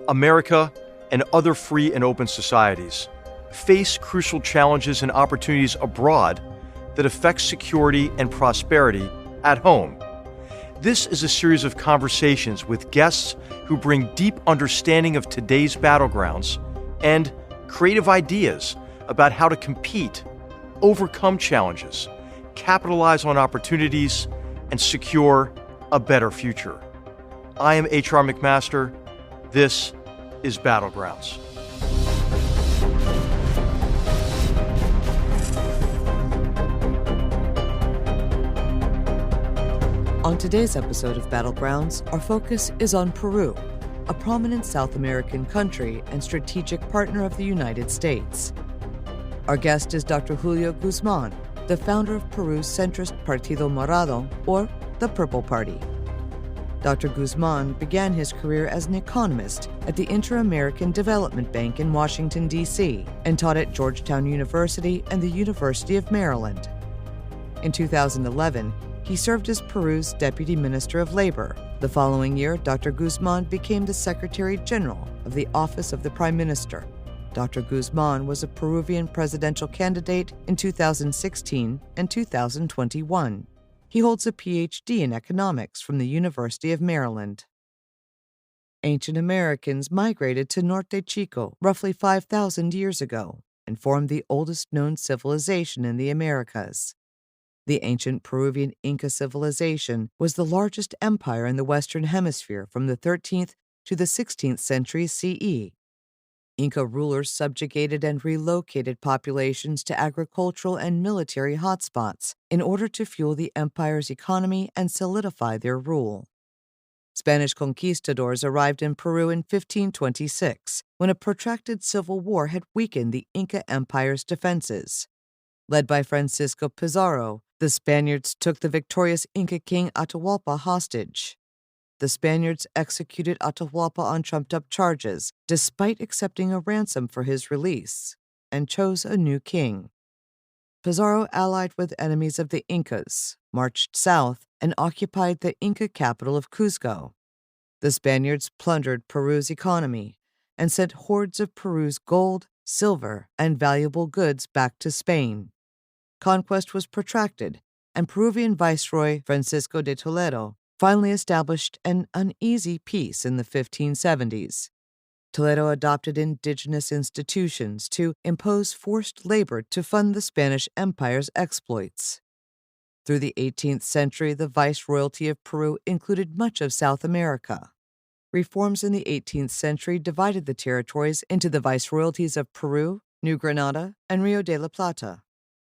America and other free and open societies face crucial challenges and opportunities abroad that affect security and prosperity at home. This is a series of conversations with guests who bring deep understanding of today's battlegrounds and creative ideas about how to compete, overcome challenges, capitalize on opportunities, and secure a better future. I am H.R. McMaster. This is Battlegrounds. On today's episode of Battlegrounds, our focus is on Peru, a prominent South American country and strategic partner of the United States. Our guest is Dr. Julio Guzmán, the founder of Peru's centrist Partido Morado, or the Purple Party. Dr. Guzmán began his career as an economist at the Inter-American Development Bank in Washington, D.C., and taught at Georgetown University and the University of Maryland. In 2011, he served as Peru's Deputy Minister of Labor. The following year, Dr. Guzmán became the Secretary General of the Office of the Prime Minister. Dr. Guzmán was a Peruvian presidential candidate in 2016 and 2021. He holds a PhD in economics from the University of Maryland. Ancient Americans migrated to Norte Chico roughly 5,000 years ago and formed the oldest known civilization in the Americas. The ancient Peruvian Inca civilization was the largest empire in the Western Hemisphere from the 13th to the 16th century CE. Inca rulers subjugated and relocated populations to agricultural and military hotspots in order to fuel the empire's economy and solidify their rule. Spanish conquistadors arrived in Peru in 1526, when a protracted civil war had weakened the Inca Empire's defenses. Led by Francisco Pizarro, the Spaniards took the victorious Inca king Atahualpa hostage. The Spaniards executed Atahualpa on trumped-up charges, despite accepting a ransom for his release, and chose a new king. Pizarro allied with enemies of the Incas, marched south, and occupied the Inca capital of Cuzco. The Spaniards plundered Peru's economy and sent hordes of Peru's gold, silver, and valuable goods back to Spain. Conquest was protracted, and Peruvian Viceroy Francisco de Toledo finally established an uneasy peace in the 1570s. Toledo adopted indigenous institutions to impose forced labor to fund the Spanish Empire's exploits. Through the 18th century, the Viceroyalty of Peru included much of South America. Reforms in the 18th century divided the territories into the Viceroyalties of Peru, New Granada, and Rio de la Plata.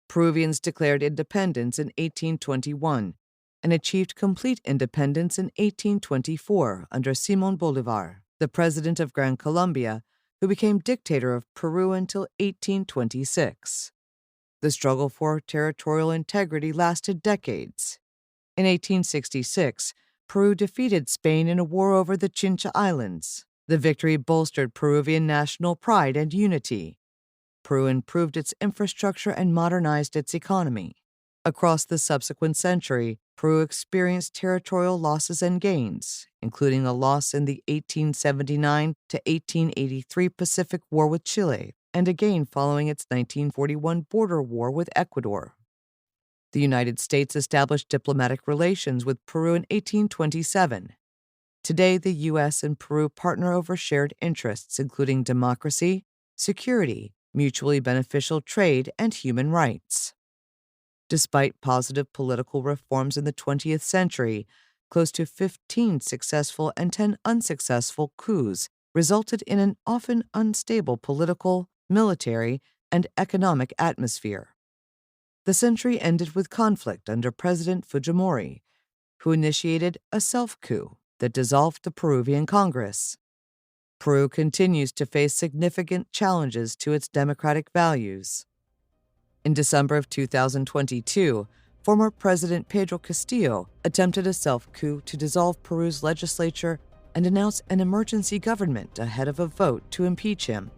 Peruvians declared independence in 1821 and achieved complete independence in 1824 under Simón Bolívar, the president of Gran Colombia, who became dictator of Peru until 1826. The struggle for territorial integrity lasted decades. In 1866, Peru defeated Spain in a war over the Chincha Islands. The victory bolstered Peruvian national pride and unity. Peru improved its infrastructure and modernized its economy. Across the subsequent century, Peru experienced territorial losses and gains, including a loss in the 1879 to 1883 Pacific War with Chile, and a gain following its 1941 border war with Ecuador. The United States established diplomatic relations with Peru in 1827. Today, the U.S. and Peru partner over shared interests, including democracy, security, mutually beneficial trade, and human rights. Despite positive political reforms in the 20th century, close to 15 successful and 10 unsuccessful coups resulted in an often unstable political, military, and economic atmosphere. The century ended with conflict under President Fujimori, who initiated a self-coup that dissolved the Peruvian Congress. Peru continues to face significant challenges to its democratic values. In December of 2022, former President Pedro Castillo attempted a self-coup to dissolve Peru's legislature and announce an emergency government ahead of a vote to impeach him.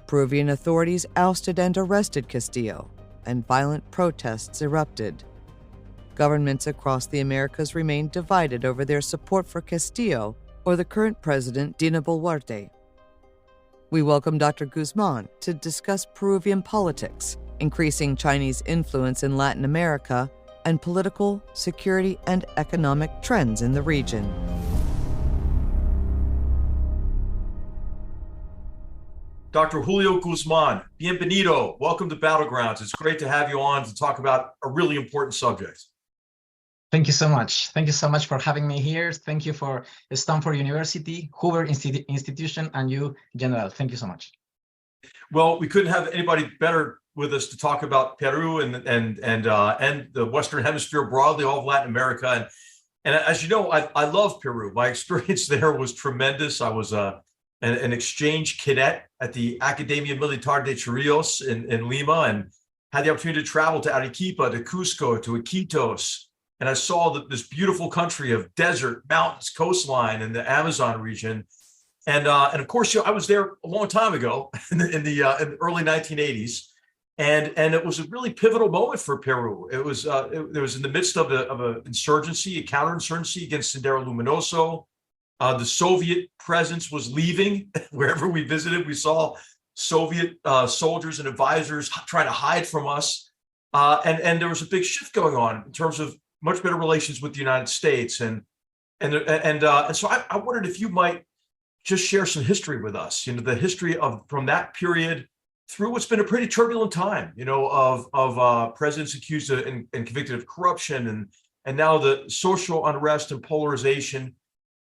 Peruvian authorities ousted and arrested Castillo, and violent protests erupted. Governments across the Americas remain divided over their support for Castillo or the current president, Dina Boluarte. We welcome Dr. Guzmán to discuss Peruvian politics, increasing Chinese influence in Latin America, and political, security, and economic trends in the region. Dr. Julio Guzmán, bienvenido. Welcome to Battlegrounds. It's great to have you on to talk about a really important subject. Thank you so much. Thank you so much for having me here. Thank you for Stanford University, Hoover Institution, and you, General. Thank you so much. Well, we couldn't have anybody better with us to talk about Peru and the Western Hemisphere broadly, all of Latin America. And as you know, I love Peru. My experience there was tremendous. I was an exchange cadet at the Academia Militar de Chorrillos in Lima, and had the opportunity to travel to Arequipa, to Cusco, to Iquitos. And I saw this beautiful country of desert, mountains, coastline in the Amazon region. And of course, I was there a long time ago in the early 1980s. And it was a really pivotal moment for Peru. It was in the midst of an insurgency, a counterinsurgency against Sendero Luminoso. The Soviet presence was leaving. Wherever we visited, we saw Soviet soldiers and advisors trying to hide from us. And there was a big shift going on in terms of much better relations with the United States. And so I wondered if you might just share some history with us, the history from that period through what's been a pretty turbulent time, of presidents accused and convicted of corruption, and now the social unrest and polarization.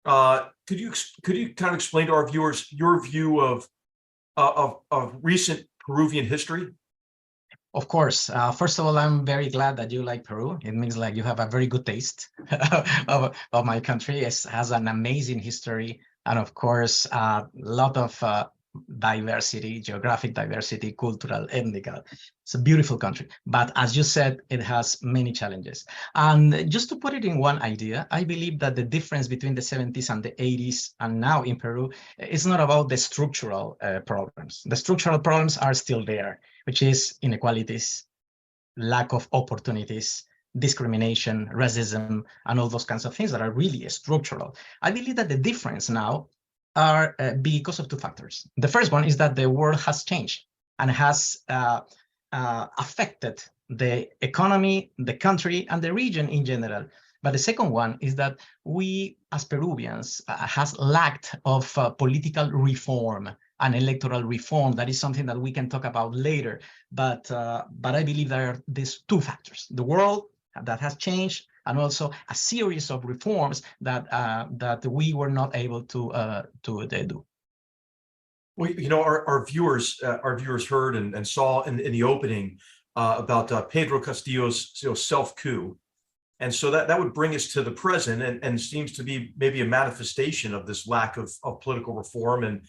Could you kind of explain to our viewers your view of recent Peruvian history? Of course. First of all, I'm very glad that you like Peru. It means like you have a very good taste of my country. It has an amazing history, and of course, a lot of diversity, geographic diversity, cultural, ethnic. It's a beautiful country. But as you said, it has many challenges. And just to put it in one idea, I believe that the difference between the 70s and the 80s and now in Peru is not about the structural problems. The structural problems are still there, which is inequalities, lack of opportunities, discrimination, racism, and all those kinds of things that are really structural. I believe that the difference now are because of two factors. The first one is that the world has changed and has affected the economy, the country, and the region in general. But the second one is that we, as Peruvians, has lacked of political reform and electoral reform. That is something that we can talk about later. But I believe there are these two factors: the world that has changed, and also a series of reforms that we were not able to do. Well, our viewers heard and saw in the opening about Pedro Castillo's self-coup, and so that would bring us to the present, and seems to be maybe a manifestation of this lack of political reform. And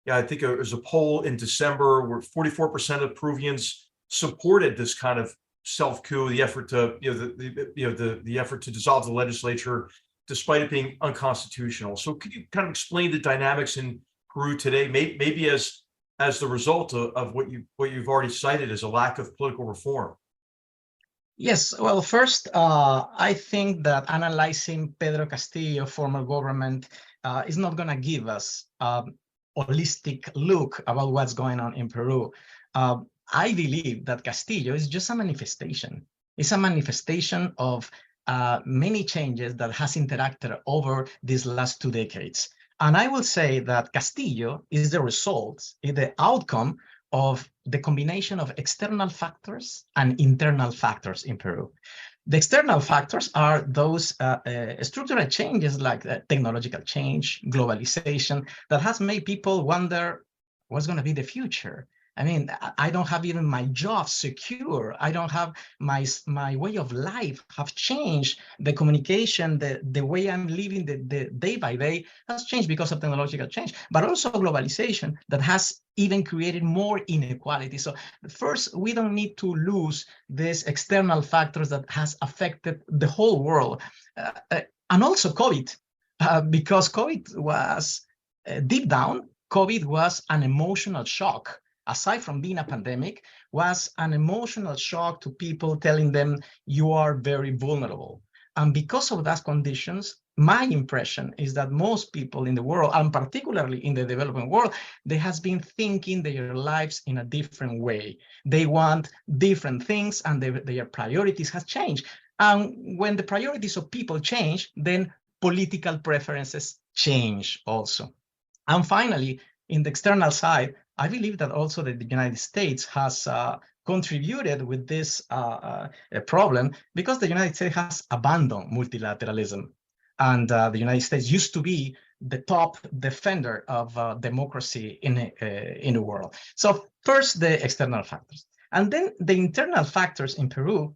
I think there was a poll in December where 44% of Peruvians supported this kind of self-coup, the effort to the effort to dissolve the legislature, despite it being unconstitutional. So could you kind of explain the dynamics in Peru today, maybe as the result of what you've already cited as a lack of political reform? Yes, well, first, I think that analyzing Pedro Castillo, former government, is not going to give us a holistic look about what's going on in Peru. I believe that Castillo is just a manifestation. It's a manifestation of many changes that has interacted over these last 2 decades. And I will say that Castillo is the result, is the outcome of the combination of external factors and internal factors in Peru. The external factors are those structural changes like technological change, globalization, that has made people wonder what's going to be the future. I mean, I don't have even my job secure. I don't have my way of life have changed. The communication, the way I'm living the day by day has changed because of technological change, but also globalization that has even created more inequality. So first, we don't need to lose these external factors that has affected the whole world. And also COVID, because COVID was deep down, COVID was an emotional shock. Aside from being a pandemic, was an emotional shock to people, telling them you are very vulnerable. And because of those conditions, my impression is that most people in the world, and particularly in the developing world, they has been thinking their lives in a different way. They want different things, and their priorities have changed. And when the priorities of people change, then political preferences change also. And finally, in the external side, I believe that also the United States has contributed with this problem, because the United States has abandoned multilateralism. And the United States used to be the top defender of democracy in the world. So first, the external factors. And then the internal factors in Peru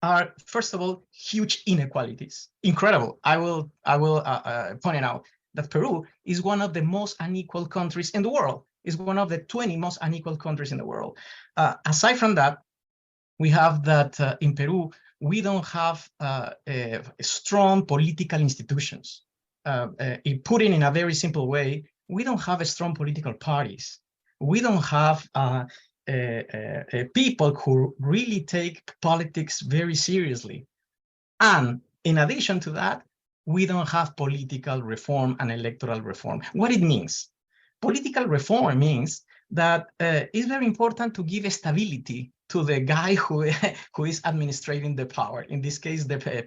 are, first of all, huge inequalities. Incredible. I will point it out that Peru is one of the most unequal countries in the world. It's one of the 20 most unequal countries in the world. Aside from that, we have that in Peru, we don't have strong political institutions. Put it in a very simple way, we don't have strong political parties. We don't have people who really take politics very seriously. And in addition to that, we don't have political reform and electoral reform. What it means? Political reform means that it's very important to give stability to the guy who is administrating the power, in this case, the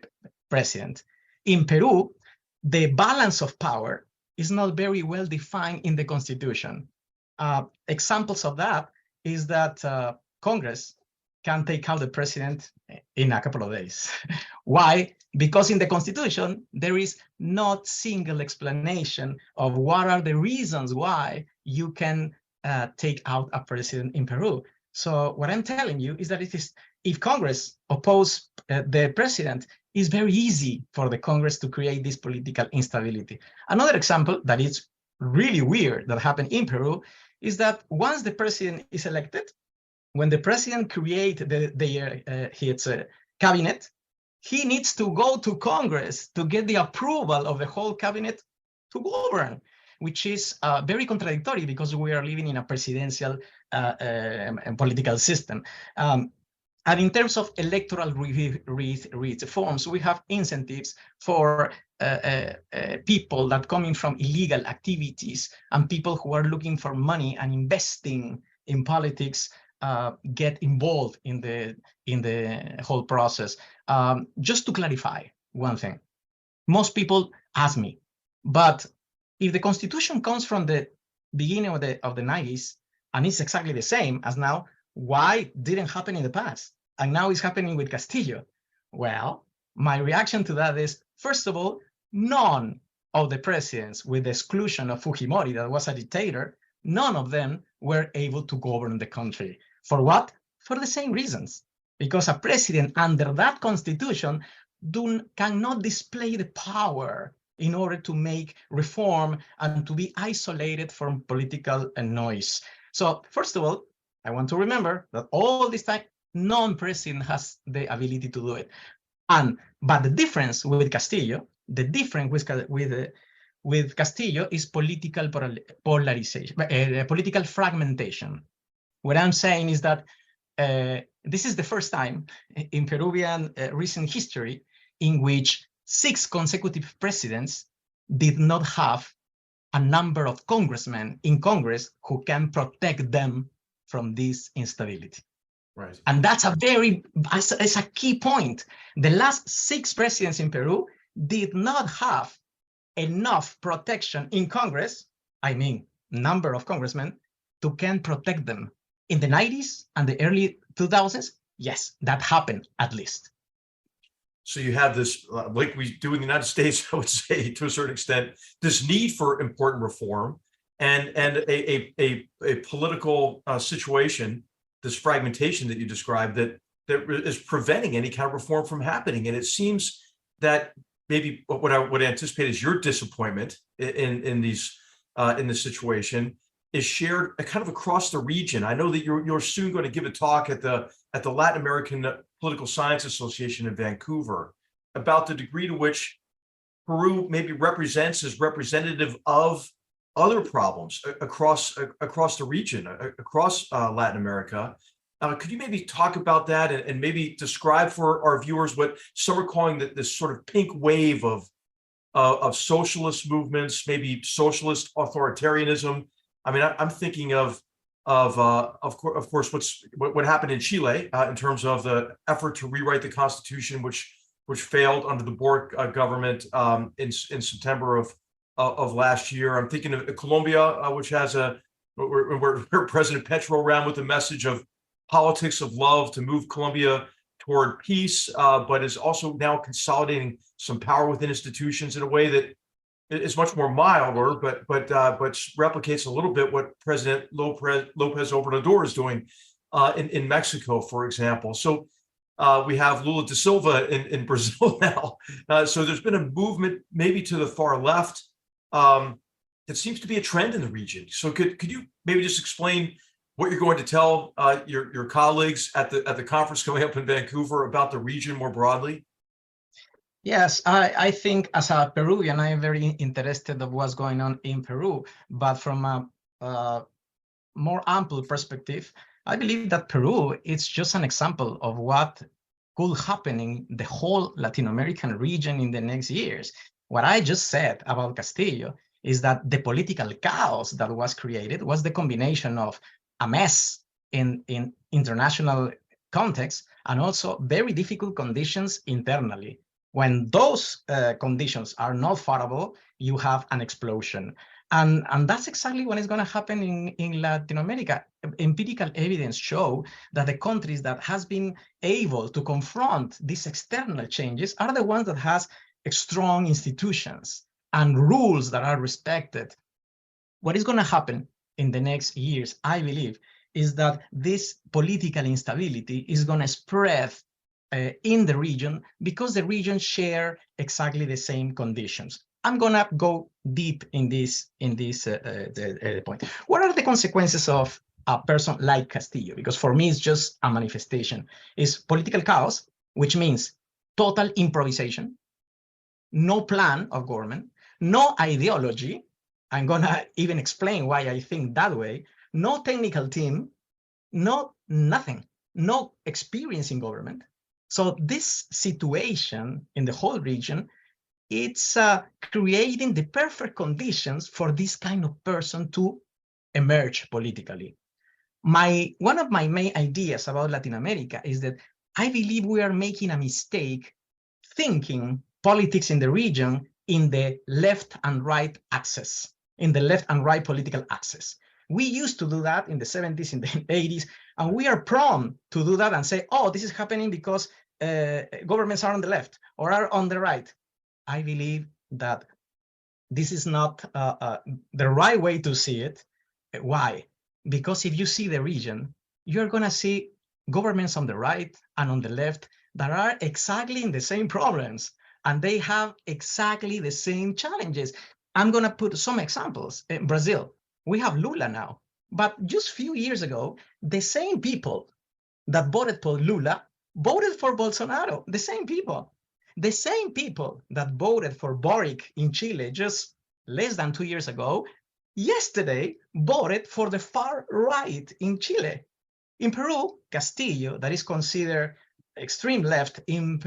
president. In Peru, the balance of power is not very well defined in the constitution. Examples of that is that Congress can take out the president in a couple of days. Why? Because in the constitution, there is not single explanation of what are the reasons why you can take out a president in Peru. So what I'm telling you is that it is, if Congress oppose the president, it's very easy for the Congress to create this political instability. Another example that is really weird that happened in Peru is that once the president is elected, when the president creates his cabinet, he needs to go to Congress to get the approval of the whole cabinet to govern, which is very contradictory because we are living in a presidential political system. And in terms of electoral reforms, we have incentives for people that coming from illegal activities and people who are looking for money and investing in politics get involved in the whole process. Just to clarify one thing, most people ask me, but if the constitution comes from the beginning of the 90s and it's exactly the same as now, why didn't happen in the past? And now it's happening with Castillo. Well, my reaction to that is, first of all, none of the presidents, with the exclusion of Fujimori, that was a dictator, none of them were able to govern the country. For what? For the same reasons. Because a president under that constitution cannot display the power in order to make reform and to be isolated from political noise. So first of all, I want to remember that all this time, non-president has the ability to do it. But the difference with Castillo, with Castillo is political polarization, political fragmentation. What I'm saying is that this is the first time in Peruvian recent history in which 6 consecutive presidents did not have a number of congressmen in Congress who can protect them from this instability. Right. And that's it's a key point. The last 6 presidents in Peru did not have enough protection in Congress, I mean, number of congressmen, to can protect them. In the 90s and the early 2000s, yes, that happened at least. So you have this, like we do in the United States, I would say, to a certain extent, this need for important reform and a political situation, this fragmentation that you described, that is preventing any kind of reform from happening. And it seems that maybe what I would anticipate is your disappointment in this situation is shared kind of across the region. I know that you're soon going to give a talk at the Latin American Political Science Association in Vancouver about the degree to which Peru maybe represents as representative of other problems across the region, across Latin America. Could you maybe talk about that and maybe describe for our viewers what some are calling this sort of pink wave of of socialist movements, maybe socialist authoritarianism. I mean, I'm thinking of course, what happened in Chile in terms of the effort to rewrite the constitution, which failed under the Boric government in September of last year. I'm thinking of Colombia, which has where President Petro ran with the message of politics of love to move Colombia toward peace, but is also now consolidating some power within institutions in a way that is much more milder, but replicates a little bit what President Lopez Obrador is doing in Mexico, for example. So we have Lula da Silva in Brazil now. So there's been a movement maybe to the far left that seems to be a trend in the region. So could you maybe just explain what you're going to tell your colleagues at the conference coming up in Vancouver about the region more broadly? Yes, I think as a Peruvian, I am very interested of what's going on in Peru, but from a more ample perspective, I believe that Peru is just an example of what could happen in the whole Latin American region in the next years. What I just said about Castillo is that the political chaos that was created was the combination of a mess in international context and also very difficult conditions internally. When those conditions are not favorable, you have an explosion. And that's exactly what is going to happen in Latin America. Empirical evidence show that the countries that has been able to confront these external changes are the ones that has strong institutions and rules that are respected. What is going to happen in the next years, I believe, is that this political instability is going to spread in the region because the region share exactly the same conditions. I'm gonna go deep in this point. What are the consequences of a person like Castillo? Because for me, it's just a manifestation. It's political chaos, which means total improvisation, no plan of government, no ideology. I'm gonna even explain why I think that way. No technical team, nothing, no experience in government. So this situation in the whole region, it's creating the perfect conditions for this kind of person to emerge politically. One of my main ideas about Latin America is that I believe we are making a mistake thinking politics in the region in the left and right axis, in the left and right political axis. We used to do that in the 70s, in the 80s, and we are prone to do that and say, oh, this is happening because governments are on the left or are on the right. I believe that this is not the right way to see it. Why? Because if you see the region, you're going to see governments on the right and on the left that are exactly in the same problems, and they have exactly the same challenges. I'm going to put some examples. In Brazil, we have Lula now, but just a few years ago, the same people that voted for Lula voted for Bolsonaro, the same people. The same people that voted for Boric in Chile just less than 2 years ago, yesterday voted for the far right in Chile. In Peru, Castillo, that is considered extreme left in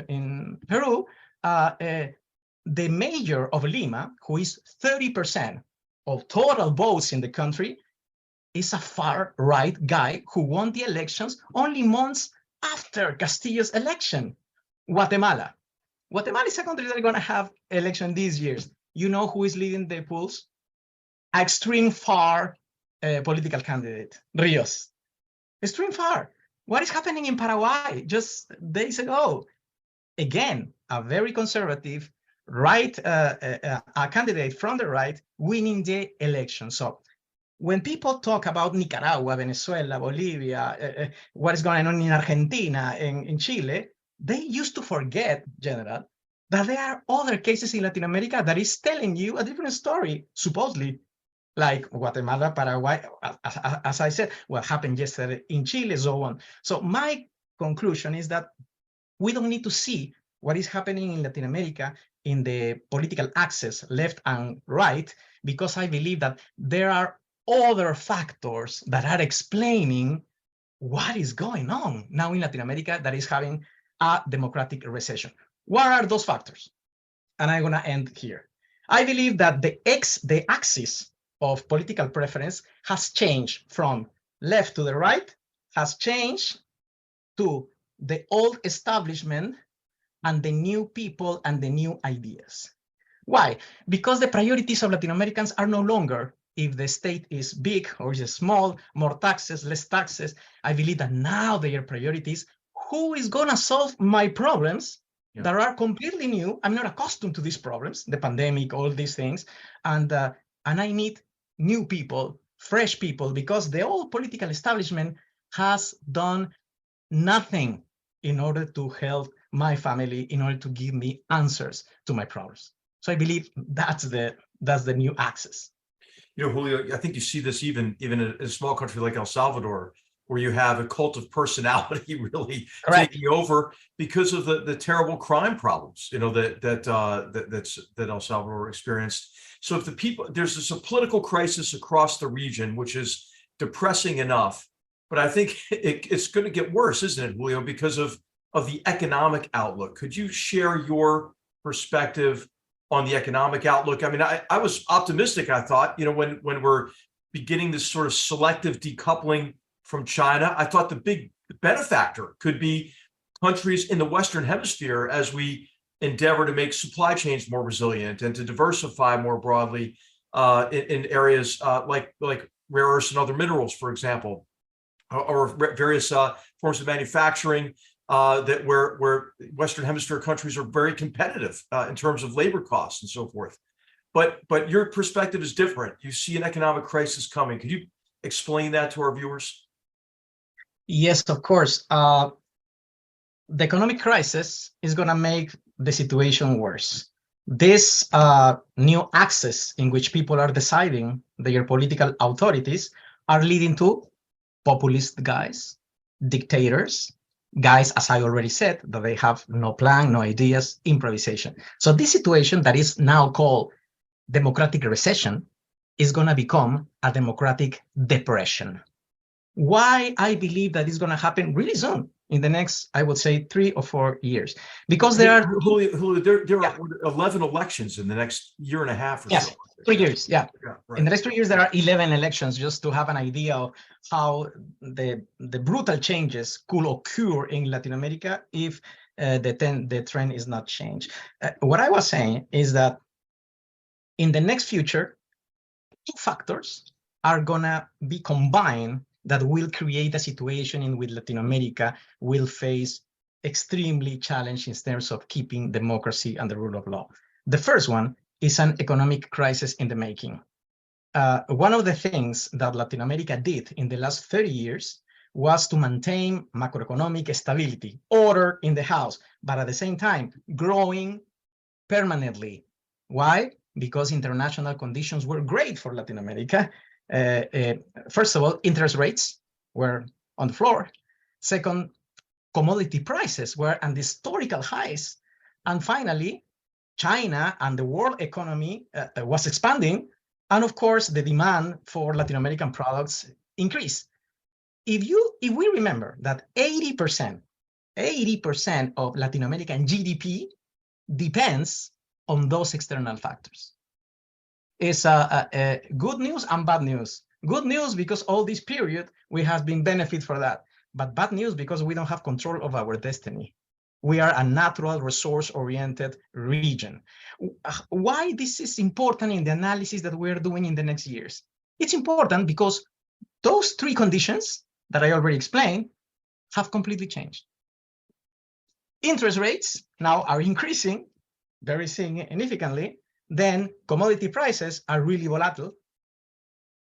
Peru, the mayor of Lima, who is 30% of total votes in the country, is a far right guy who won the elections only months after Castillo's election. Guatemala. Guatemala is a country that is going to have election these years. You know who is leading the polls? Extreme far political candidate, Rios. Extreme far. What is happening in Paraguay just days ago? Again, a very conservative right, a candidate from the right winning the election. So when people talk about Nicaragua, Venezuela, Bolivia, what is going on in Argentina, in Chile, they used to forget, General, that there are other cases in Latin America that is telling you a different story, supposedly, like Guatemala, Paraguay, as I said, what happened yesterday in Chile, so on. So my conclusion is that we don't need to see what is happening in Latin America in the political axis, left and right, because I believe that there are other factors that are explaining what is going on now in Latin America that is having a democratic recession. What are those factors? And I'm going to end here. I believe that the axis of political preference has changed from left to the right, has changed to the old establishment and the new people and the new ideas. Why? Because the priorities of Latin Americans are no longer if the state is big or is small, more taxes, less taxes. I believe that now their priorities, who is gonna solve my problems that are completely new? I'm not accustomed to these problems, the pandemic, all these things, and I need new people, fresh people, because the old political establishment has done nothing in order to help my family, in order to give me answers to my problems. So I believe that's the new axis. You know, Julio, I think you see this even in a small country like El Salvador, where you have a cult of personality really taking over because of the terrible crime problems, you know, that El Salvador experienced. So if the people, there's a political crisis across the region, which is depressing enough, but I think it's going to get worse, isn't it, Julio, because of the economic outlook. Could you share your perspective on the economic outlook? I mean, I was optimistic. I thought, you know, when we're beginning this sort of selective decoupling from China, I thought the big benefactor could be countries in the Western Hemisphere as we endeavor to make supply chains more resilient and to diversify more broadly in areas like rare earths and other minerals, for example, or various forms of manufacturing that where Western Hemisphere countries are very competitive in terms of labor costs and so forth. But your perspective is different. You see an economic crisis coming. Could you explain that to our viewers? Yes, of course. The economic crisis is going to make the situation worse. This new axis in which people are deciding their political authorities are leading to populist guys, dictators, guys, as I already said, that they have no plan, no ideas, improvisation. So this situation that is now called democratic recession is going to become a democratic depression. Why I believe that is going to happen really soon, in the next, I would say, 3 or 4 years, because there are Julio, there are 11 elections in the next year and a half or so. 3 years, right. In the next 3 years, there are 11 elections, just to have an idea of how the brutal changes could occur in Latin America if the trend is not changed. What I was saying is that in the next future, 2 factors are gonna be combined that will create a situation in which Latin America will face extremely challenging in terms of keeping democracy and the rule of law. The first one is an economic crisis in the making. One of the things that Latin America did in the last 30 years was to maintain macroeconomic stability, order in the house, but at the same time, growing permanently. Why? Because international conditions were great for Latin America. First of all, interest rates were on the floor. Second, commodity prices were at historical highs. And finally, China and the world economy was expanding. And of course, the demand for Latin American products increased. If we remember that 80% of Latin American GDP depends on those external factors. It's good news and bad news. Good news because all this period we have been benefit for that, but bad news because we don't have control of our destiny. We are a natural resource-oriented region. Why this is important in the analysis that we're doing in the next years? It's important because those 3 conditions that I already explained have completely changed. Interest rates now are increasing very significantly. Then commodity prices are really volatile.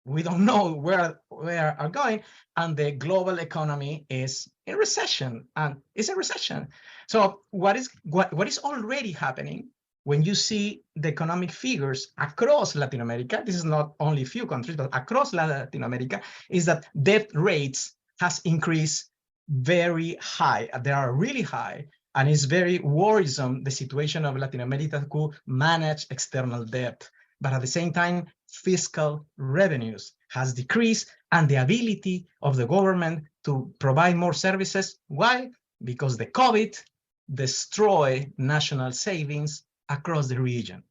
We don't know where are going, and the global economy is in recession, and it's a recession. So what is already happening when you see the economic figures across Latin America, this is not only a few countries, but across Latin America, is that debt rates has increased very high. They are really high. And it's very worrisome, the situation of Latin America could manage external debt. But at the same time, fiscal revenues has decreased and the ability of the government to provide more services. Why? Because the COVID destroyed national savings across the region.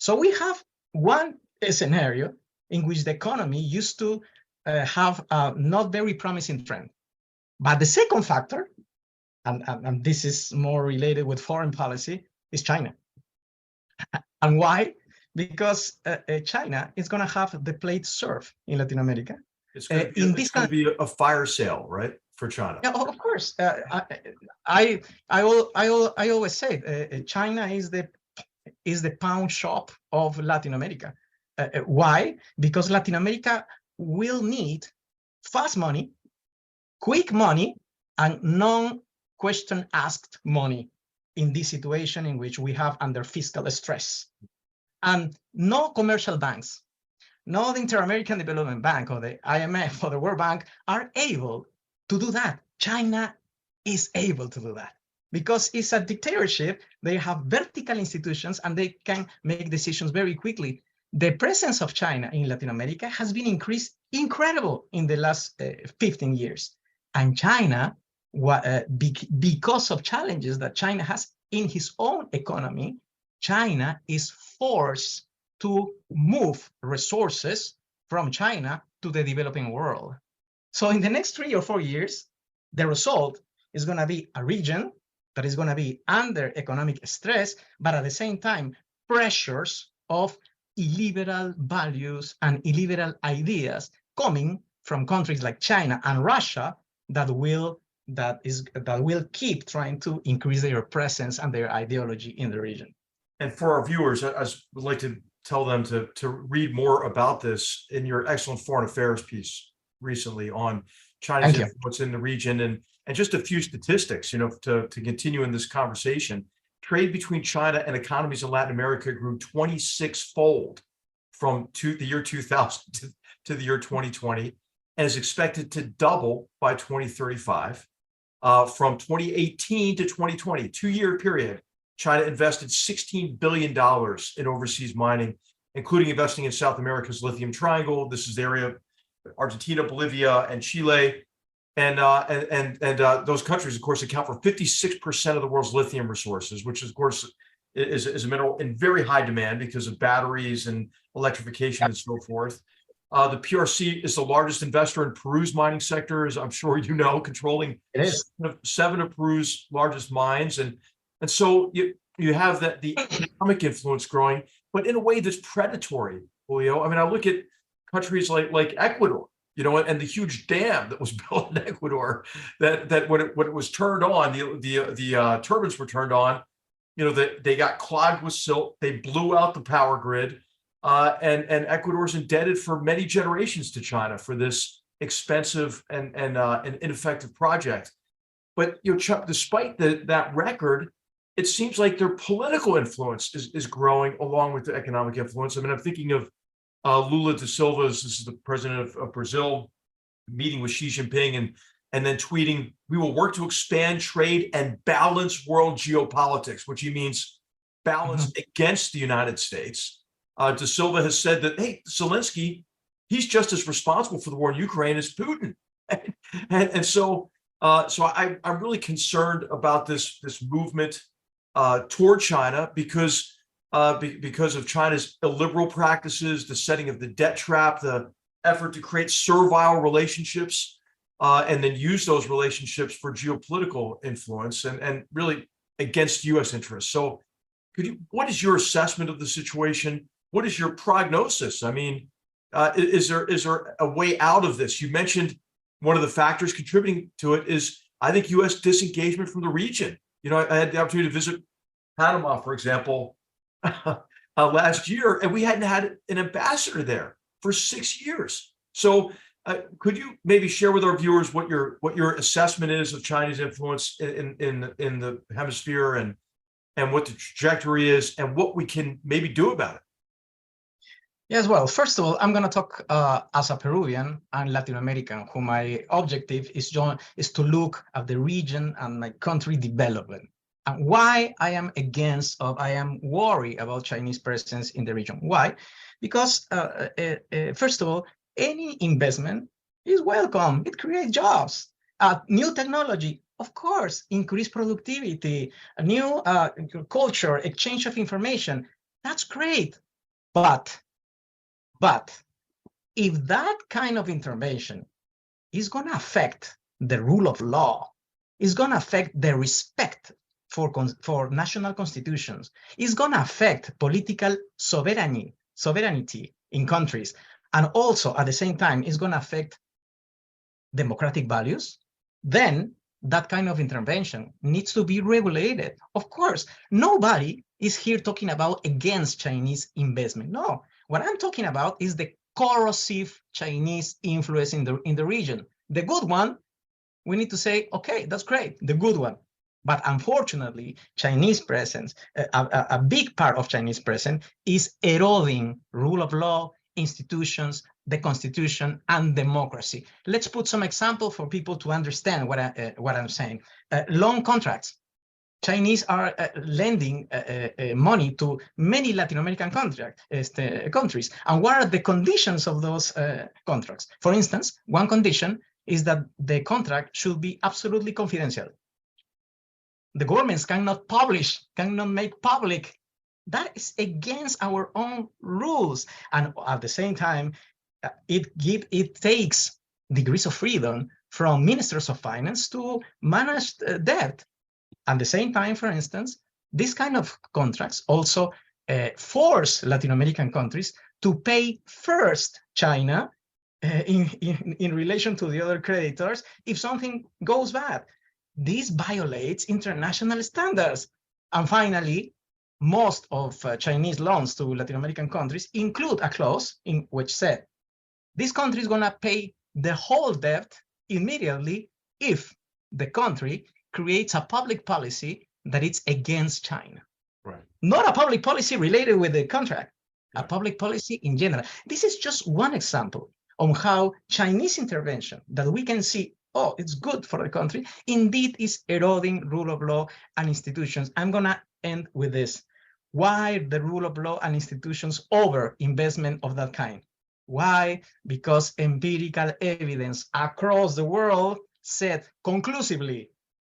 So we have one scenario in which the economy used to have a not very promising trend. But the second factor, and this is more related with foreign policy, is China. And why? Because China is going to have the plate served in Latin America. It's going to be a fire sale, right, for China? Yeah, of course. I always say China is the pawn shop of Latin America. Why? Because Latin America will need fast money, quick money, and non-question asked money in this situation in which we have under fiscal stress. And no commercial banks, no the Inter-American Development Bank or the IMF or the World Bank are able to do that. China is able to do that because it's a dictatorship. They have vertical institutions and they can make decisions very quickly. The presence of China in Latin America has been incredible in the last 15 years. And China, because of challenges that China has in his own economy, China is forced to move resources from China to the developing world. So in the next 3 or 4 years, the result is going to be a region that is going to be under economic stress, but at the same time, pressures of illiberal values and illiberal ideas coming from countries like China and Russia that will keep trying to increase their presence and their ideology in the region. And for our viewers, I would like to tell them to read more about this in your excellent foreign affairs piece recently on China's influence in the region, and just a few statistics, to continue in this conversation. Trade between China and economies in Latin America grew 26-fold from the year 2000 to the year 2020, and is expected to double by 2035. From 2018 to 2020, 2-year period, China invested $16 billion in overseas mining, including investing in South America's lithium triangle. This is the area Argentina, Bolivia, and Chile. And those countries, of course, account for 56% of the world's lithium resources, which, of course, is a mineral in very high demand because of batteries and electrification and so forth. The PRC is the largest investor in Peru's mining sector, as I'm sure you know, controlling 7 of Peru's largest mines. And so you have the economic influence growing, but in a way that's predatory, Julio. I mean, I look at countries like Ecuador, and the huge dam that was built in Ecuador, that when it was turned on, the turbines were turned on, they got clogged with silt, they blew out the power grid, and Ecuador's indebted for many generations to China for this expensive and ineffective project. But Chuck, despite that record, it seems like their political influence is growing along with the economic influence. I mean, I'm thinking of Lula da Silva, this is the president of Brazil, meeting with Xi Jinping and then tweeting, "We will work to expand trade and balance world geopolitics," which he means balance against the United States. Da Silva has said that, hey, Zelensky, he's just as responsible for the war in Ukraine as Putin. So I'm really concerned about this movement toward China because of China's illiberal practices, the setting of the debt trap, the effort to create servile relationships, and then use those relationships for geopolitical influence and really against U.S. interests. So what is your assessment of the situation? What is your prognosis? I mean, is there a way out of this? You mentioned one of the factors contributing to it is, I think, U.S. disengagement from the region. I had the opportunity to visit Panama, for example, last year, and we hadn't had an ambassador there for 6 years. So could you maybe share with our viewers what your assessment is of Chinese influence in the hemisphere and what the trajectory is and what we can maybe do about it? Yes, well, first of all, I'm going to talk as a Peruvian and Latin American, who my objective is to look at the region and my country development. And why I am worried about Chinese presence in the region. Why? Because first of all, any investment is welcome. It creates jobs. New technology, of course, increase productivity, a new culture, exchange of information. That's great. But if that kind of intervention is going to affect the rule of law, is going to affect the respect for national constitutions, is going to affect political sovereignty in countries, and also at the same time is going to affect democratic values, then that kind of intervention needs to be regulated. Of course, nobody is here talking about against Chinese investment. No, what I'm talking about is the corrosive Chinese influence in the region. The good one, we need to say, okay, that's great, the good one. But unfortunately, Chinese presence, a big part of Chinese presence is eroding rule of law, institutions, the constitution, and democracy. Let's put some example for people to understand what I'm saying. Loan contracts. Chinese are lending money to many Latin American countries. And what are the conditions of those contracts? For instance, one condition is that the contract should be absolutely confidential. The governments cannot make public. That is against our own rules. And at the same time, it takes degrees of freedom from ministers of finance to manage debt. At the same time, for instance, this kind of contracts also force Latin American countries to pay first China in relation to the other creditors if something goes bad. This violates international standards. And finally, most of Chinese loans to Latin American countries include a clause in which said, this country is going to pay the whole debt immediately if the country creates a public policy that is against China. Right. Not a public policy related with the contract, a public policy in general. This is just one example on how Chinese intervention that we can see, oh, it's good for the country, indeed is eroding rule of law and institutions. I'm going to end with this. Why the rule of law and institutions over investment of that kind? Why? Because empirical evidence across the world said conclusively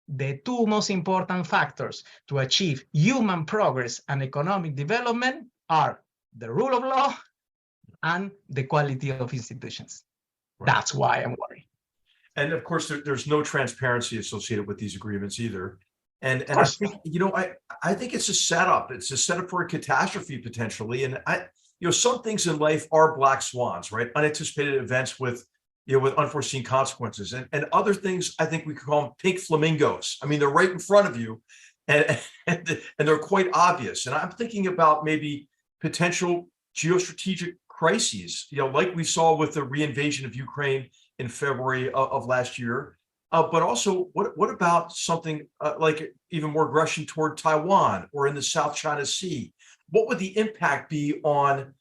the two most important factors to achieve human progress and economic development are the rule of law and the quality of institutions. Right. That's why I'm worried. And of course, there's no transparency associated with these agreements either. And I think, I think it's a setup. It's a setup for a catastrophe potentially. And some things in life are black swans, right? Unanticipated events with unforeseen consequences. And other things, I think we could call them pink flamingos. I mean, they're right in front of you and they're quite obvious. And I'm thinking about maybe potential geostrategic crises, like we saw with the reinvasion of Ukraine in February of last year. But also, what about something like even more aggression toward Taiwan or in the South China Sea? What would the impact be on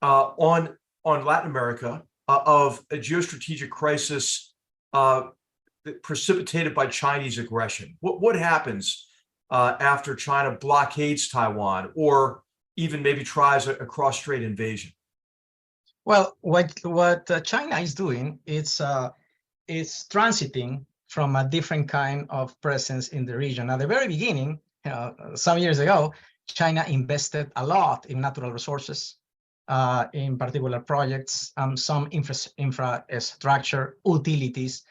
Latin America of a geostrategic crisis precipitated by Chinese aggression? What happens after China blockades Taiwan or even maybe tries a cross-strait invasion? Well, what China is doing is transiting from a different kind of presence in the region. At the very beginning, some years ago, China invested a lot in natural resources, in particular projects, some infrastructure, utilities.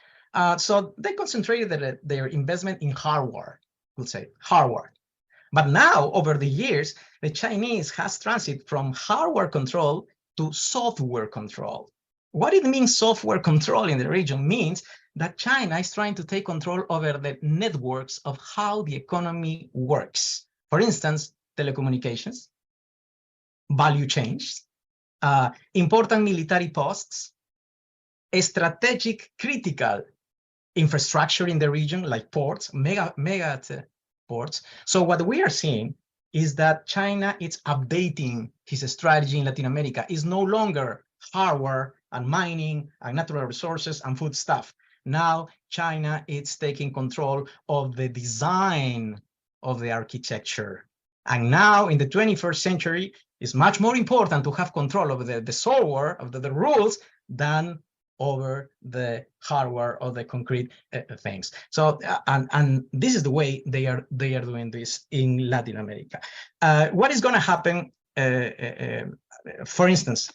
So they concentrated their investment in hardware, we'll say, hardware. But now, over the years, the Chinese has transited from hardware control to software control. What it means, software control in the region, means that China is trying to take control over the networks of how the economy works. For instance, telecommunications, value chains, important military posts, strategic critical infrastructure in the region like ports, mega ports. So what we are seeing is that China is updating his strategy in Latin America. It's no longer hardware and mining and natural resources and food stuff. Now China is taking control of the design of the architecture. And now in the 21st century, it's much more important to have control over the software, of the rules, than over the hardware or the concrete things. So, and this is the way they are doing this in Latin America. What is going to happen for instance,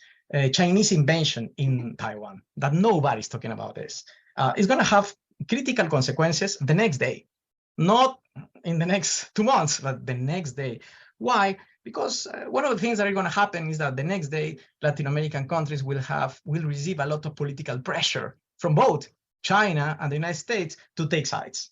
Chinese invasion in Taiwan, that nobody's talking about this, is going to have critical consequences the next day, not in the next 2 months, but the next day. Why? Because one of the things that are going to happen is that the next day, Latin American countries will receive a lot of political pressure from both China and the United States to take sides.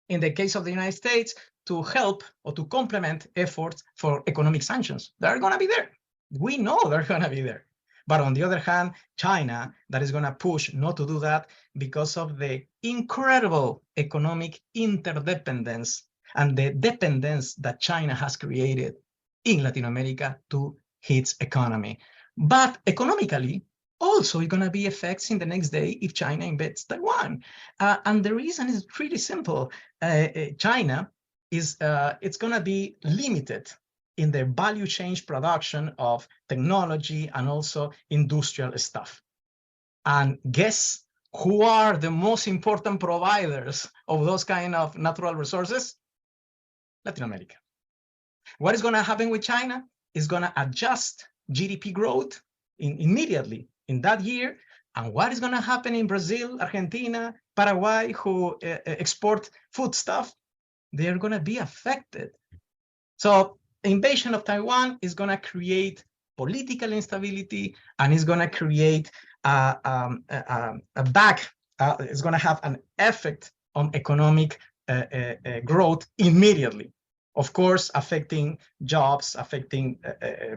In the case of the United States, to help or to complement efforts for economic sanctions. They're going to be there. We know they're going to be there. But on the other hand, China, that is going to push not to do that because of the incredible economic interdependence and the dependence that China has created in Latin America to its economy. But economically, also it's going to be effects in the next day if China invades Taiwan. And the reason is pretty simple. China is it's going to be limited in the value chain production of technology and also industrial stuff. And guess who are the most important providers of those kind of natural resources? Latin America. What is going to happen with China is going to adjust GDP growth immediately in that year. And what is going to happen in Brazil, Argentina, Paraguay, who export food stuff? They are going to be affected. So invasion of Taiwan is going to create political instability and is going to create it's going to have an effect on economic growth immediately. Of course, affecting jobs, affecting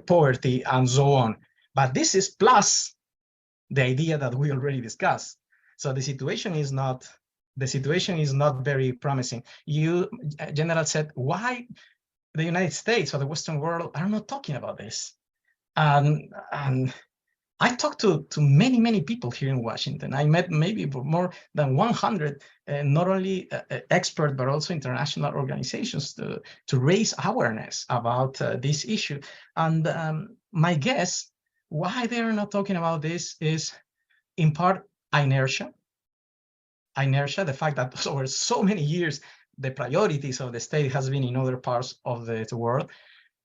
poverty, and so on. But this is plus the idea that we already discussed. So the situation is not very promising. You, General, said, why the United States or the Western world are not talking about this? And I talked to many people here in Washington. I met maybe more than 100, not only experts, but also international organizations to raise awareness about this issue. And my guess, why they're not talking about this is in part inertia. Inertia, the fact that over so many years, the priorities of the state has been in other parts of the world.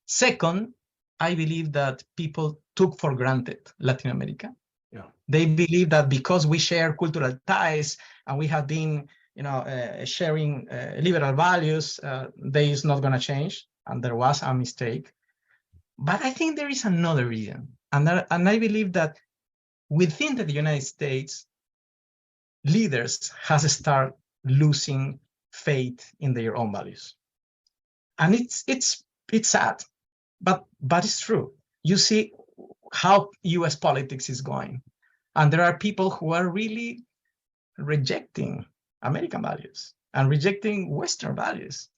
Second, I believe that people took for granted Latin America. Yeah. They believe that because we share cultural ties and we have been, sharing liberal values, there is not going to change, and there was a mistake. But I think there is another reason, and I believe that within the United States, leaders has started losing faith in their own values, and it's sad, but it's true. You see how U.S. politics is going, and there are people who are really rejecting American values and rejecting Western values,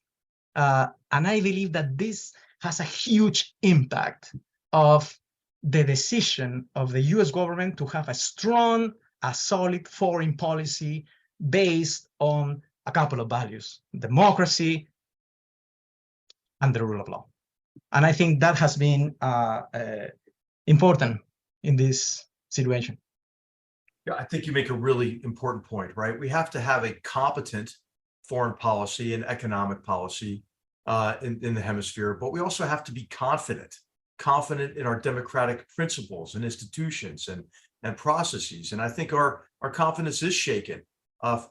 and I believe that this has a huge impact of the decision of the U.S. government to have a solid foreign policy based on a couple of values: democracy and the rule of law. And I think that has been important in this situation. Yeah, I think you make a really important point, right? We have to have a competent foreign policy and economic policy in the hemisphere, but we also have to be confident in our democratic principles and institutions and processes. And I think our confidence is shaken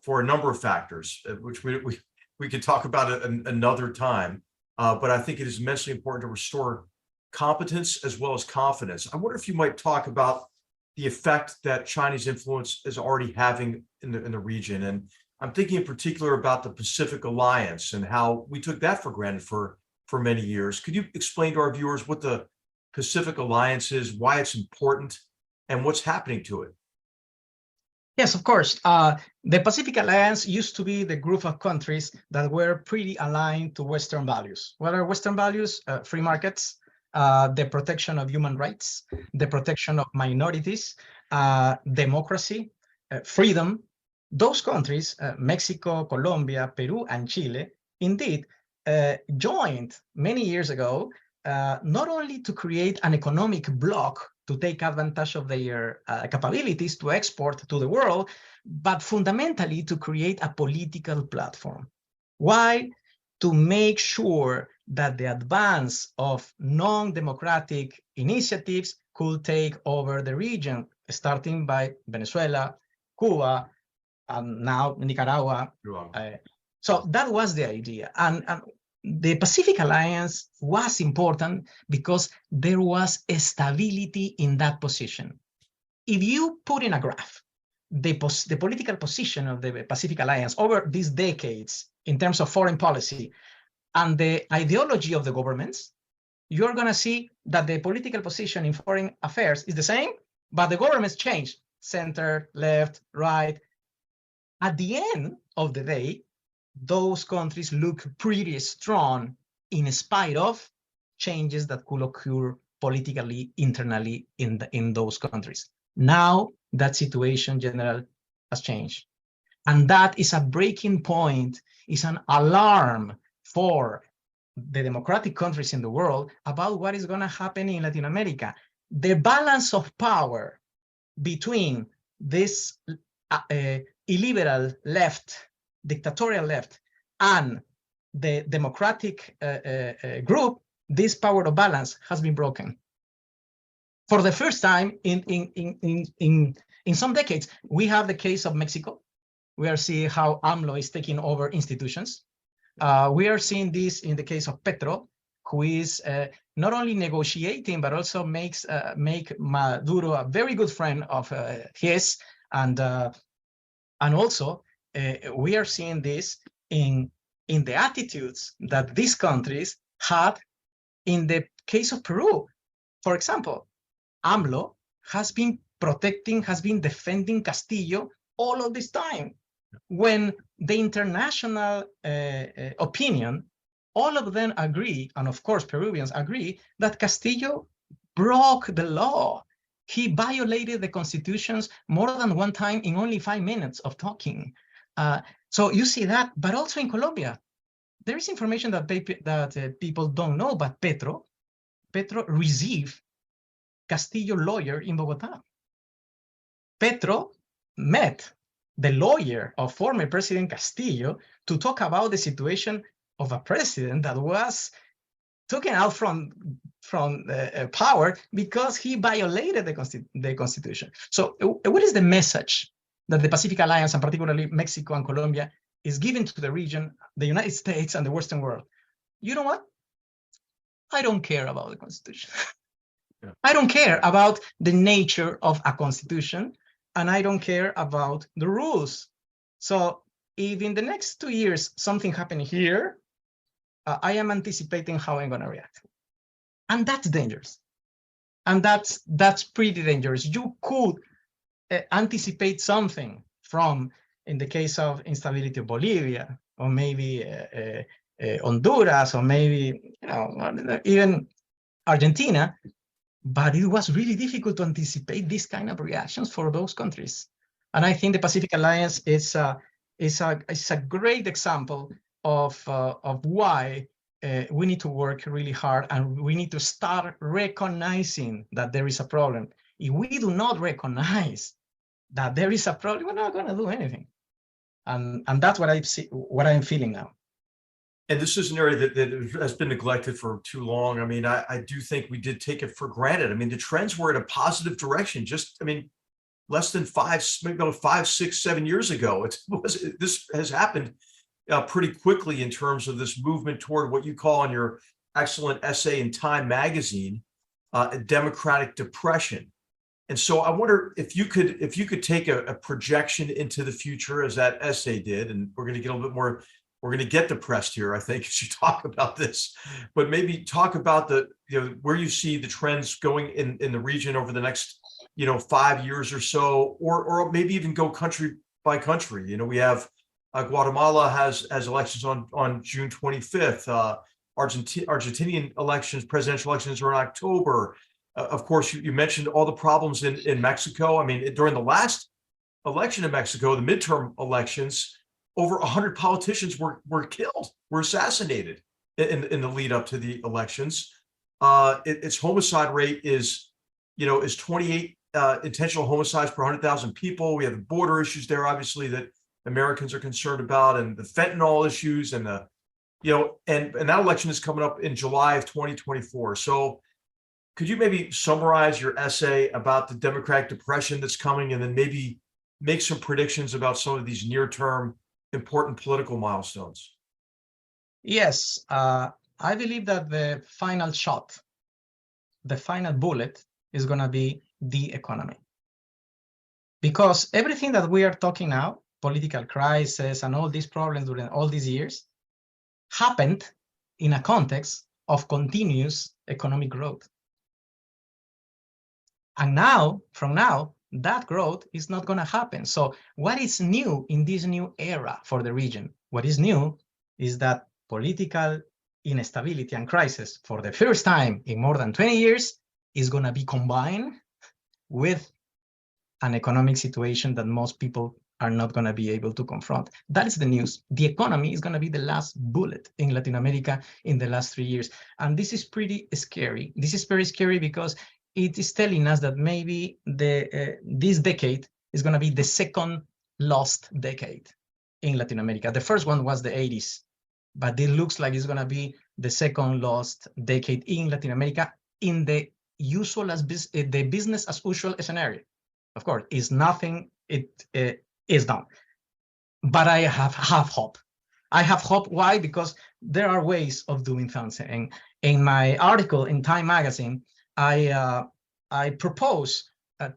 for a number of factors, which we can talk about another time. But I think it is immensely important to restore competence as well as confidence. I wonder if you might talk about the effect that Chinese influence is already having in the region. And I'm thinking in particular about the Pacific Alliance and how we took that for granted for many years. Could you explain to our viewers what the Pacific Alliance is, why it's important, and what's happening to it? Yes, of course. The Pacific Alliance used to be the group of countries that were pretty aligned to Western values. What are Western values? Free markets, the protection of human rights, the protection of minorities, democracy, freedom. Those countries, Mexico, Colombia, Peru, and Chile, indeed joined many years ago, not only to create an economic bloc to take advantage of their capabilities to export to the world, but fundamentally to create a political platform. Why? To make sure that the advance of non-democratic initiatives could take over the region, starting by Venezuela, Cuba, and now Nicaragua. So that was the idea. And the Pacific Alliance was important because there was a stability in that position. If you put in a graph the political position of the Pacific Alliance over these decades in terms of foreign policy and the ideology of the governments, you're going to see that the political position in foreign affairs is the same, but the governments change, center, left, right. At the end of the day, those countries look pretty strong in spite of changes that could occur politically, internally in those countries. Now that situation general has changed. And that is a breaking point, is an alarm for the democratic countries in the world about what is going to happen in Latin America. The balance of power between this illiberal left, dictatorial left, and the democratic group, this power of balance has been broken. For the first time in some decades, we have the case of Mexico. We are seeing how AMLO is taking over institutions. We are seeing this in the case of Petro, who is not only negotiating, but also make Maduro a very good friend of his. And also, we are seeing this in the attitudes that these countries had in the case of Peru. For example, AMLO has been protecting, has been defending Castillo all of this time. When the international opinion, all of them agree, and of course Peruvians agree, that Castillo broke the law. He violated the constitutions more than one time in only 5 minutes of talking. So you see that, but also in Colombia, there is information that people don't know, but Petro received Castillo lawyer in Bogota. Petro met the lawyer of former President Castillo to talk about the situation of a president that was taken out from power because he violated the Constitution. So what is the message that the Pacific Alliance, and particularly Mexico and Colombia, is giving to the region, the United States and the Western world? You know what? I don't care about the Constitution. Yeah. I don't care about the nature of a constitution, and I don't care about the rules. So if in the next 2 years something happened here, I am anticipating how I'm going to react. And that's dangerous. And that's pretty dangerous. You could anticipate something from, in the case of instability of Bolivia, or maybe Honduras, or maybe even Argentina. But it was really difficult to anticipate these kind of reactions for those countries. And I think the Pacific Alliance is a great example of why we need to work really hard, and we need to start recognizing that there is a problem. If we do not recognize that there is a problem, we're not going to do anything. And that's what I'm feeling now. And this is an area that has been neglected for too long. I mean, I do think we did take it for granted. I mean, the trends were in a positive direction. Less than 5, 6, 7 years ago. This has happened pretty quickly in terms of this movement toward what you call in your excellent essay in Time magazine, democratic depression. And so I wonder if you could take a projection into the future, as that essay did, and we're going to get a little bit more. We're going to get depressed here, I think, as you talk about this, but maybe talk about where you see the trends going in the region over the next 5 years or so, or maybe even go country by country. We have Guatemala has elections on June 25th. Argentinian elections, presidential elections, are in October. Of course, you mentioned all the problems in Mexico. I mean, during the last election in Mexico, the midterm elections, over 100 politicians were killed, were assassinated in the lead up to the elections. Its homicide rate is 28 intentional homicides per 100,000 people. We have the border issues there, obviously, that Americans are concerned about, and the fentanyl issues, and the And that election is coming up in July of 2024. So could you maybe summarize your essay about the Democratic depression that's coming, and then maybe make some predictions about some of these near-term important political milestones? Yes, I believe that the final shot, the final bullet, is going to be the economy. Because everything that we are talking now, political crisis and all these problems during all these years, happened in a context of continuous economic growth. And now, from now, that growth is not going to happen. So what is new in this new era for the region? What is new is that political instability and crisis, for the first time in more than 20 years, is going to be combined with an economic situation that most people are not going to be able to confront. That is the news. The economy is going to be the last bullet in Latin America in the last 3 years. And this is pretty scary. This is very scary because it is telling us that maybe this decade is going to be the second lost decade in Latin America. The first one was the 80s, but it looks like it's going to be the second lost decade in Latin America in the the business as usual scenario. Of course, it's nothing, it is done. But I have hope. I have hope. Why? Because there are ways of doing things. And in my article in Time magazine, I propose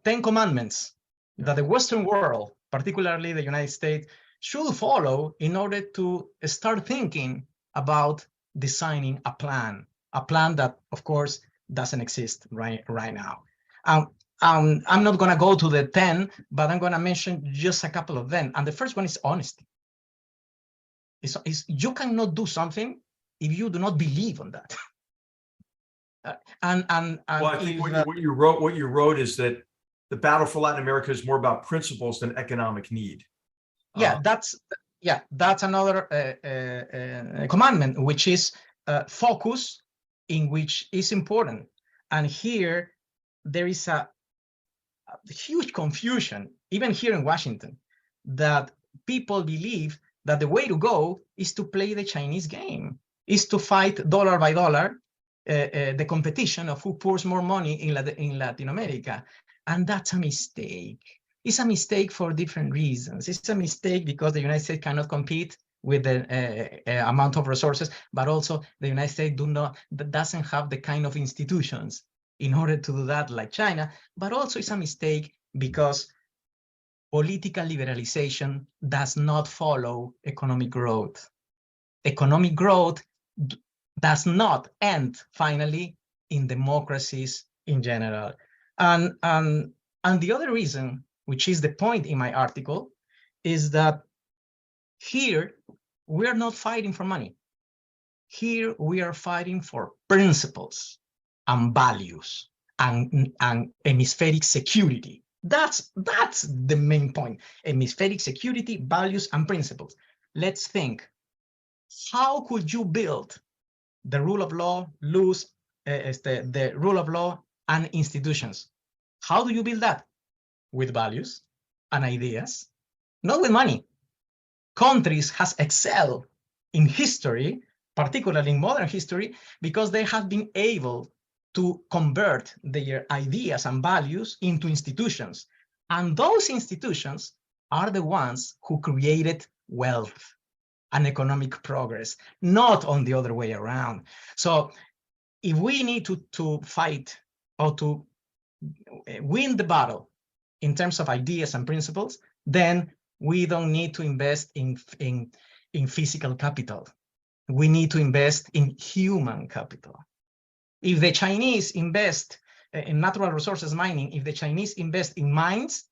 10 commandments that the Western world, particularly the United States, should follow in order to start thinking about designing a plan that, of course, doesn't exist right now. I'm not going to go to the 10, but I'm going to mention just a couple of them. And the first one is honesty. You cannot do something if you do not believe on that. Well, I think what you wrote is that the battle for Latin America is more about principles than economic need. Yeah, that's another commandment, which is focus, in which is important. And here there is a huge confusion, even here in Washington, that people believe that the way to go is to play the Chinese game, is to fight dollar by dollar, the competition of who pours more money in Latin America. And that's a mistake. It's a mistake for different reasons. It's a mistake because the United States cannot compete with the amount of resources, but also the United States doesn't have the kind of institutions in order to do that like China. But also it's a mistake because political liberalization does not follow economic growth. Economic growth does not end finally in democracies in general. And the other reason, which is the point in my article, is that here we're not fighting for money. Here we are fighting for principles and values and hemispheric security. That's the main point. Hemispheric security, values, and principles. Let's think. How could you build the rule of law, the rule of law and institutions? How do you build that? With values and ideas, not with money. Countries has excelled in history, particularly in modern history, because they have been able to convert their ideas and values into institutions. And those institutions are the ones who created wealth and economic progress, not on the other way around. So if we need to fight or to win the battle in terms of ideas and principles, then we don't need to invest in physical capital. We need to invest in human capital. If the Chinese invest in natural resources mining, if the Chinese invest in mines,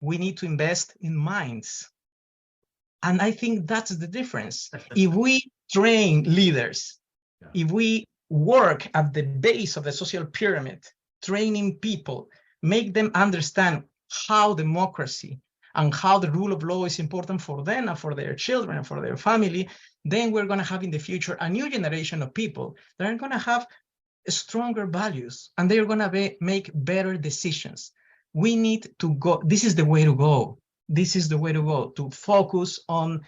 we need to invest in minds. And I think that's the difference. If we train leaders, if we work at the base of the social pyramid, training people, make them understand how democracy and how the rule of law is important for them and for their children and for their family, then we're going to have in the future a new generation of people that are going to have stronger values and they're going to make better decisions. We need to go. This is the way to go. This is the way to go, to focus on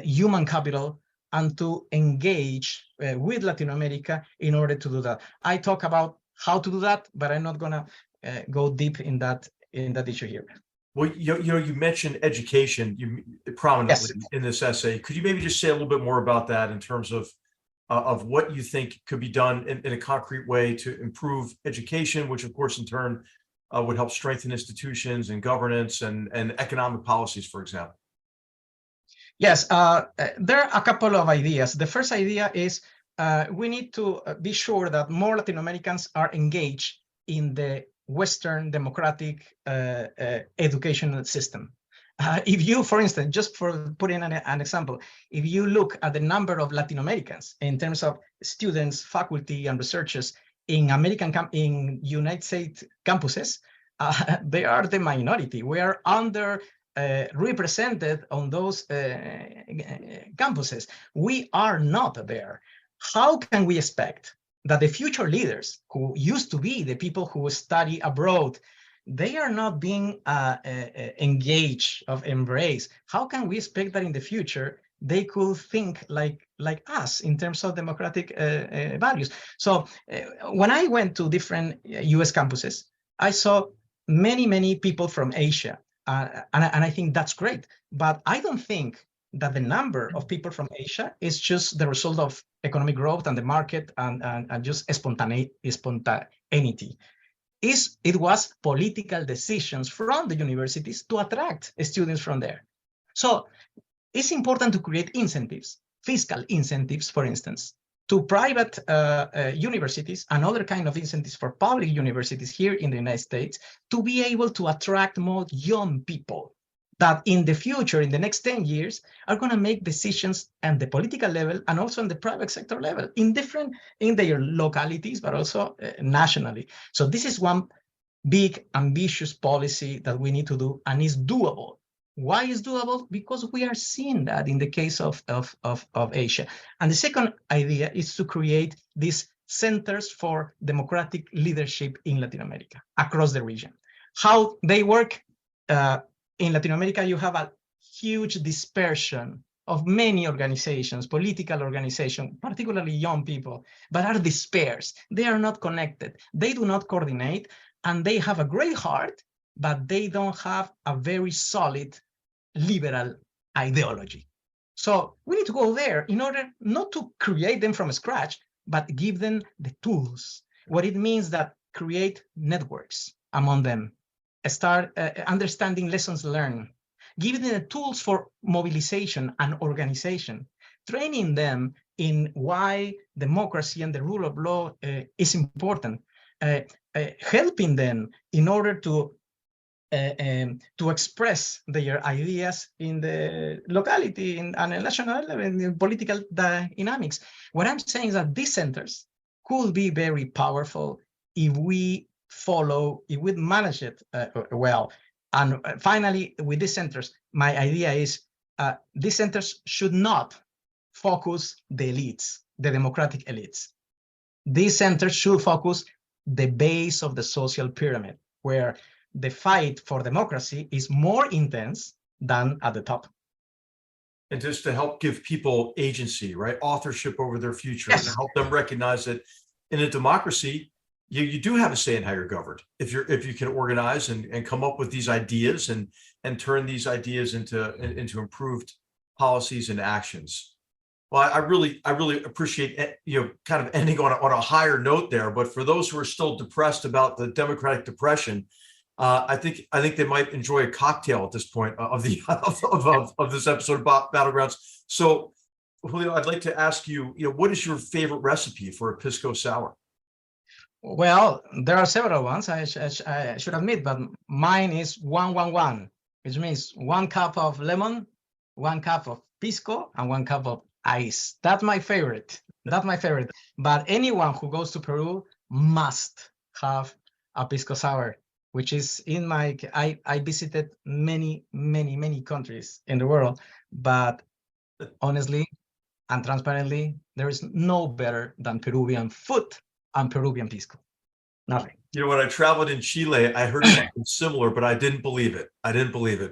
human capital and to engage with Latin America in order to do that. I talk about how to do that, but I'm not gonna go deep in that issue here. Well, you mentioned education prominently in this essay. Could you maybe just say a little bit more about that in terms of what you think could be done in a concrete way to improve education, which of course in turn would help strengthen institutions and governance and economic policies, for example? Yes, there are a couple of ideas. The first idea is we need to be sure that more Latin Americans are engaged in the Western democratic educational system. If you, for instance, just for putting an example, if you look at the number of Latin Americans in terms of students, faculty, and researchers in United States campuses, they are the minority. We are represented on those campuses. We are not there. How can we expect that the future leaders who used to be the people who study abroad, they are not being engaged or embraced? How can we expect that in the future they could think like us in terms of democratic values? So when I went to different US campuses, I saw many people from Asia, and I think that's great. But I don't think that the number of people from Asia is just the result of economic growth and the market and just spontaneity. It was political decisions from the universities to attract students from there. So it's important to create incentives, fiscal incentives, for instance, to private universities and other kind of incentives for public universities here in the United States to be able to attract more young people that in the future, in the next 10 years, are going to make decisions at the political level and also on the private sector level in their localities, but also nationally. So this is one big, ambitious policy that we need to do, and is doable. Why is doable? Because we are seeing that in the case of Asia. And the second idea is to create these centers for democratic leadership in Latin America, across the region. How they work? In Latin America, you have a huge dispersion of many organizations, political organizations, particularly young people, but are dispersed. They are not connected. They do not coordinate, and they have a great heart, but they don't have a very solid liberal ideology. So we need to go there in order not to create them from scratch, but give them the tools. What it means that create networks among them, start understanding lessons learned, giving them the tools for mobilization and organization, training them in why democracy and the rule of law is important, helping them in order to express their ideas in the locality and a national level, in the political dynamics. What I'm saying is that these centers could be very powerful if we manage it well. And finally, with these centers, my idea is these centers should not focus the elites, the democratic elites. These centers should focus the base of the social pyramid, where the fight for democracy is more intense than at the top. And just to help give people agency, right? Authorship over their future, yes. And help them recognize that in a democracy, you do have a say in how you're governed. If you can organize and come up with these ideas and turn these ideas into improved policies and actions. Well, I really appreciate kind of ending on a higher note there. But for those who are still depressed about the democratic depression, I think they might enjoy a cocktail at this point of this episode about Battlegrounds. So, Julio, I'd like to ask you, what is your favorite recipe for a pisco sour? Well, there are several ones, I should admit, but mine is 1-1-1, which means 1 cup of lemon, 1 cup of pisco, and 1 cup of ice. That's my favorite. But anyone who goes to Peru must have a pisco sour, which is I visited many countries in the world, but honestly and transparently, there is no better than Peruvian food and Peruvian pisco. Nothing. When I traveled in Chile, I heard something similar, but I didn't believe it.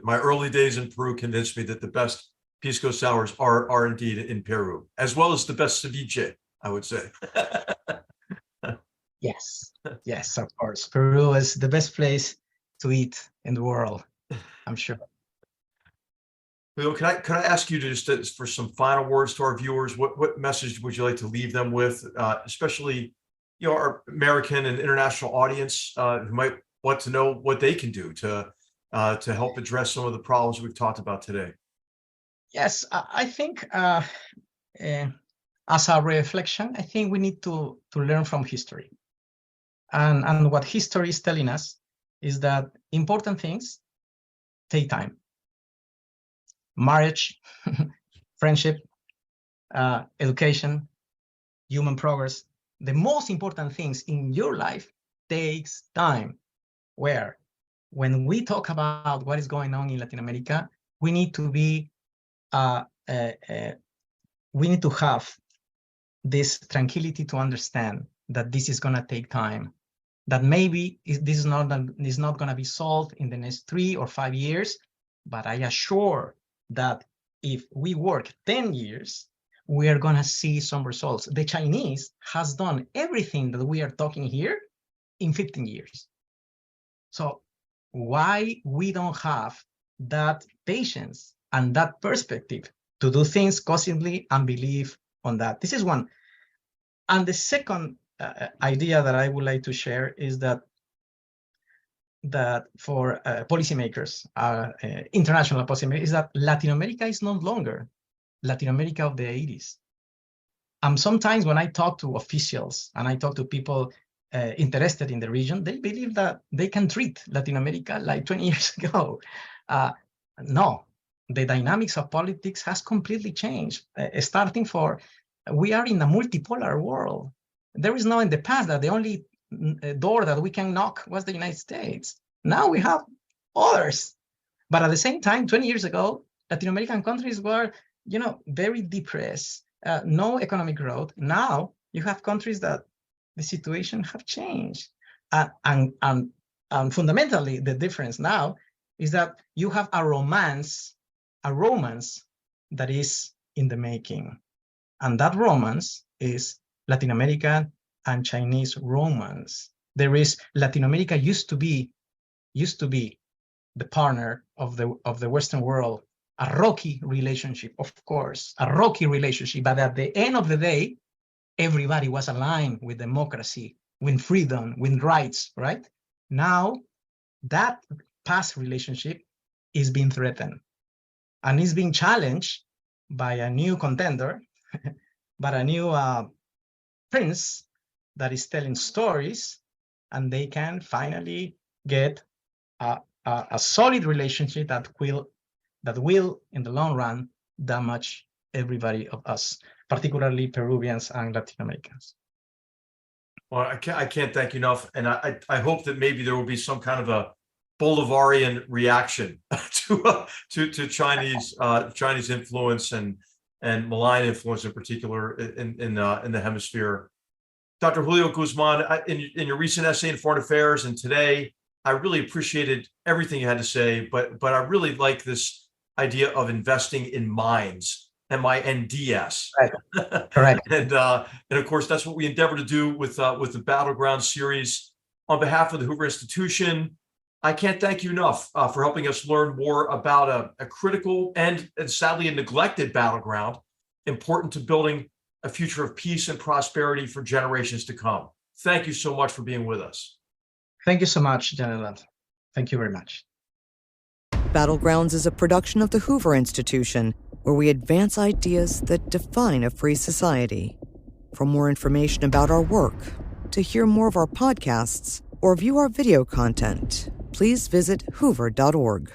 My early days in Peru convinced me that the best pisco sours are indeed in Peru, as well as the best ceviche, I would say. Yes, yes, of course. Peru is the best place to eat in the world, I'm sure. Julio, can I ask you to just for some final words to our viewers? What message would you like to leave them with, especially our American and international audience who might want to know what they can do to help address some of the problems we've talked about today? Yes, I think as a reflection, I think we need to learn from history. And what history is telling us is that important things take time. Marriage, friendship, education, human progress, the most important things in your life takes time. When we talk about what is going on in Latin America, we need to be, we need to have this tranquility to understand that this is going to take time, that maybe this is not going to be solved in the next 3 or 5 years, but I assure that if we work 10 years, we are going to see some results. The Chinese has done everything that we are talking here in 15 years. So why we don't have that patience and that perspective to do things cautiously and believe on that? This is one. And the second idea that I would like to share is that for policymakers, international policymakers, is that Latin America is no longer Latin America of the 80s. Sometimes when I talk to officials and I talk to people interested in the region, they believe that they can treat Latin America like 20 years ago. No, the dynamics of politics has completely changed. We are in a multipolar world. There is no, in the past, that the only door that we can knock was the United States. Now we have others. But at the same time, 20 years ago, Latin American countries were, very depressed, no economic growth. Now you have countries that the situation have changed. And fundamentally, the difference now is that you have a romance that is in the making. And that romance is Latin American and Chinese romance. There is Latin America used to be the partner of the Western world, a rocky relationship, of course, a rocky relationship. But at the end of the day, everybody was aligned with democracy, with freedom, with rights, right? Now, that past relationship is being threatened and is being challenged by a new contender, but a new prince that is telling stories, and they can finally get a solid relationship that will, in the long run, damage everybody of us, particularly Peruvians and Latin Americans. Well, I can't thank you enough, and I hope that maybe there will be some kind of a Bolivarian reaction to Chinese influence and malign influence in particular in the hemisphere. Dr. Julio Guzmán, in your recent essay in Foreign Affairs and today, I really appreciated everything you had to say, but I really like this idea of investing in minds, MINDS. Right. Correct. And of course, that's what we endeavor to do with the Battlegrounds series. On behalf of the Hoover Institution, I can't thank you enough for helping us learn more about a critical and sadly a neglected battleground, important to building a future of peace and prosperity for generations to come. Thank you so much for being with us. Thank you so much, General. Thank you very much. Battlegrounds is a production of the Hoover Institution, where we advance ideas that define a free society. For more information about our work, to hear more of our podcasts, or view our video content, please visit hoover.org.